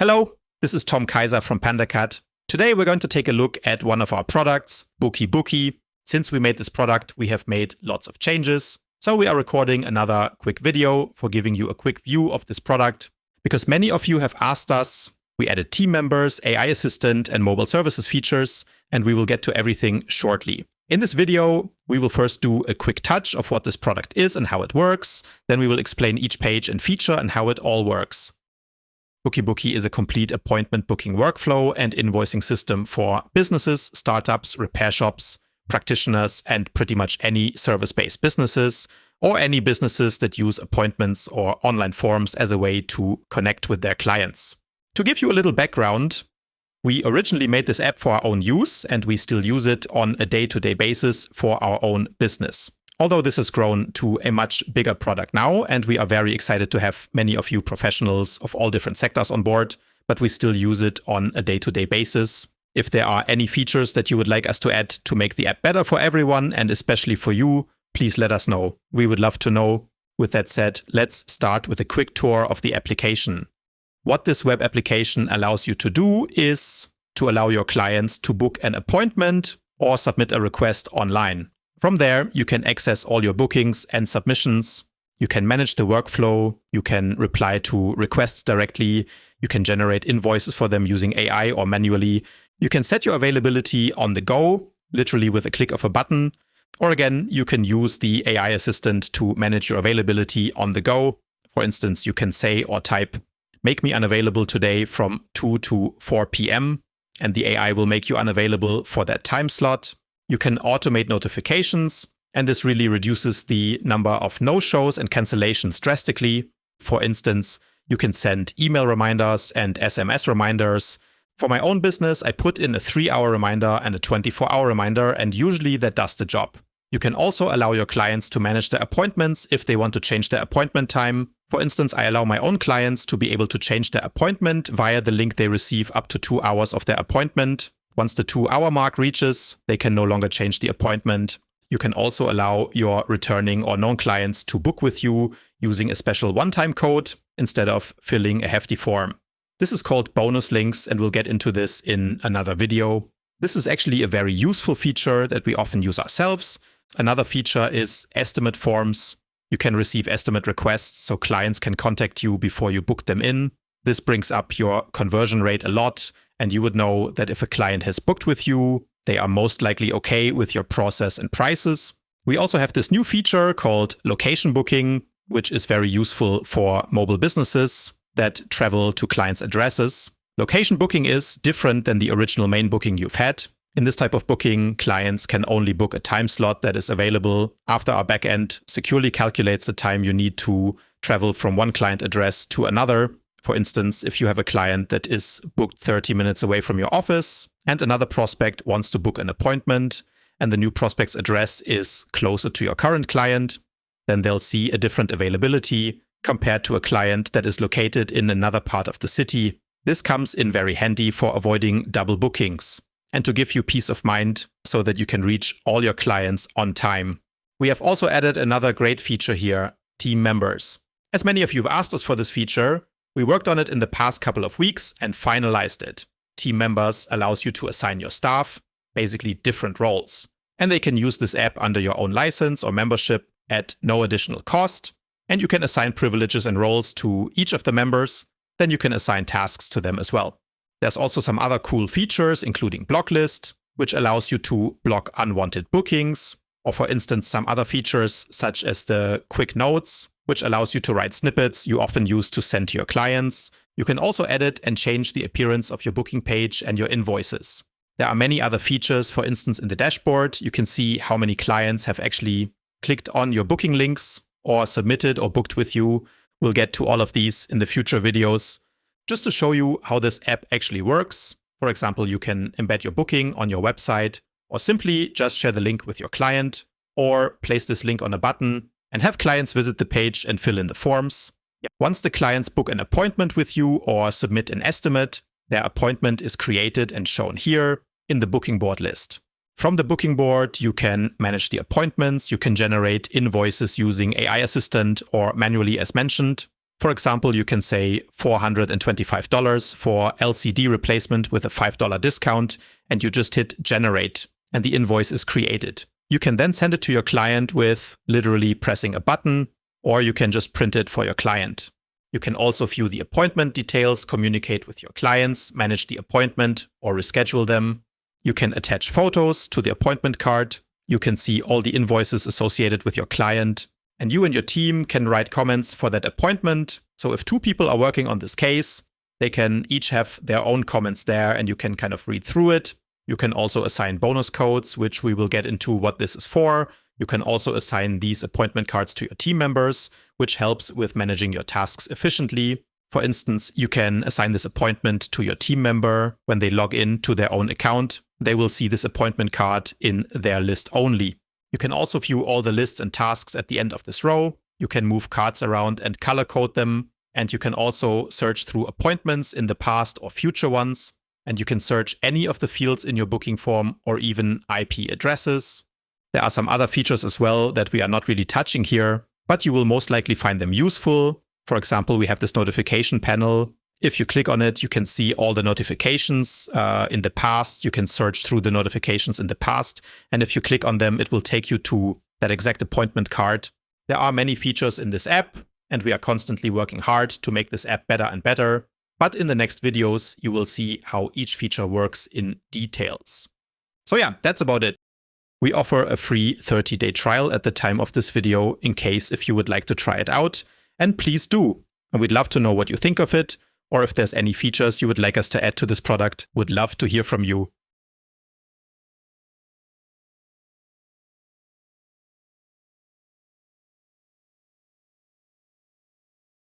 Hello, this is Tom Kaiser from Pandacat. Today we're going to take a look at one of our products, Booki Booki. Since we made this product, we have made lots of changes. So we are recording another quick video for giving you a quick view of this product. Because many of you have asked us, we added team members, AI assistant, and mobile services features, and we will get to everything shortly. In this video, we will first do a quick touch of what this product is and how it works. Then we will explain each page and feature and how it all works. Booki Booki is a complete appointment booking workflow and invoicing system for businesses, startups, repair shops, practitioners, and pretty much any service-based businesses, or any businesses that use appointments or online forms as a way to connect with their clients. To give you a little background, we originally made this app for our own use, and we still use it on a day-to-day basis for our own business. Although this has grown to a much bigger product now, and we are very excited to have many of you professionals of all different sectors on board, but we still use it on a day-to-day basis. If there are any features that you would like us to add to make the app better for everyone, and especially for you, please let us know. We would love to know. With that said, let's start with a quick tour of the application. What this web application allows you to do is to allow your clients to book an appointment or submit a request online. From there, you can access all your bookings and submissions. You can manage the workflow. You can reply to requests directly. You can generate invoices for them using AI or manually. You can set your availability on the go, literally with a click of a button. Or again, you can use the AI assistant to manage your availability on the go. For instance, you can say or type, "Make me unavailable today from 2 to 4 p.m." and the AI will make you unavailable for that time slot. You can automate notifications, and this really reduces the number of no-shows and cancellations drastically. For instance, you can send email reminders and SMS reminders. For my own business, I put in a 3-hour reminder and a 24-hour reminder, and usually that does the job. You can also allow your clients to manage their appointments if they want to change their appointment time. For instance, I allow my own clients to be able to change their appointment via the link they receive up to 2 hours of their appointment. Once the 2-hour mark reaches, they can no longer change the appointment. You can also allow your returning or known clients to book with you using a special one-time code instead of filling a hefty form. This is called bonus links, and we'll get into this in another video. This is actually a very useful feature that we often use ourselves. Another feature is estimate forms. You can receive estimate requests so clients can contact you before you book them in. This brings up your conversion rate a lot, and you would know that if a client has booked with you, they are most likely okay with your process and prices. We also have this new feature called location booking, which is very useful for mobile businesses that travel to clients' addresses. Location booking is different than the original main booking you've had. In this type of booking, clients can only book a time slot that is available after our backend securely calculates the time you need to travel from one client address to another. For instance, if you have a client that is booked 30 minutes away from your office and another prospect wants to book an appointment and the new prospect's address is closer to your current client, then they'll see a different availability compared to a client that is located in another part of the city. This comes in very handy for avoiding double bookings and to give you peace of mind so that you can reach all your clients on time. We have also added another great feature here, team members. As many of you have asked us for this feature, we worked on it in the past couple of weeks and finalized it. Team members allows you to assign your staff, basically different roles. And they can use this app under your own license or membership at no additional cost. And you can assign privileges and roles to each of the members. Then you can assign tasks to them as well. There's also some other cool features, including blocklist, which allows you to block unwanted bookings. Or for instance, some other features such as the quick notes, which allows you to write snippets you often use to send to your clients. You can also edit and change the appearance of your booking page and your invoices. There are many other features. For instance, in the dashboard, you can see how many clients have actually clicked on your booking links or submitted or booked with you. We'll get to all of these in the future videos. Just to show you how this app actually works. For example, you can embed your booking on your website or simply just share the link with your client or place this link on a button and have clients visit the page and fill in the forms. Once the clients book an appointment with you or submit an estimate, their appointment is created and shown here in the booking board list. From the booking board, you can manage the appointments, you can generate invoices using AI assistant or manually as mentioned. For example, you can say $425 for LCD replacement with a $5 discount, and you just hit generate, and the invoice is created. You can then send it to your client with literally pressing a button, or you can just print it for your client. You can also view the appointment details, communicate with your clients, manage the appointment, or reschedule them. You can attach photos to the appointment card. You can see all the invoices associated with your client. And you and your team can write comments for that appointment. So if 2 people are working on this case, they can each have their own comments there, and you can kind of read through it. You can also assign bonus codes, which we will get into what this is for. You can also assign these appointment cards to your team members, which helps with managing your tasks efficiently. For instance, you can assign this appointment to your team member. When they log in to their own account, they will see this appointment card in their list only. You can also view all the lists and tasks at the end of this row. You can move cards around and color code them. And you can also search through appointments in the past or future ones. And you can search any of the fields in your booking form or even IP addresses. There are some other features as well that we are not really touching here, but you will most likely find them useful. For example, we have this notification panel. If you click on it, you can see all the notifications in the past. You can search through the notifications in the past. And if you click on them, it will take you to that exact appointment card. There are many features in this app, and we are constantly working hard to make this app better and better. But in the next videos, you will see how each feature works in details. So yeah, that's about it. We offer a free 30-day trial at the time of this video in case if you would like to try it out. And please do. And we'd love to know what you think of it, or if there's any features you would like us to add to this product. Would love to hear from you.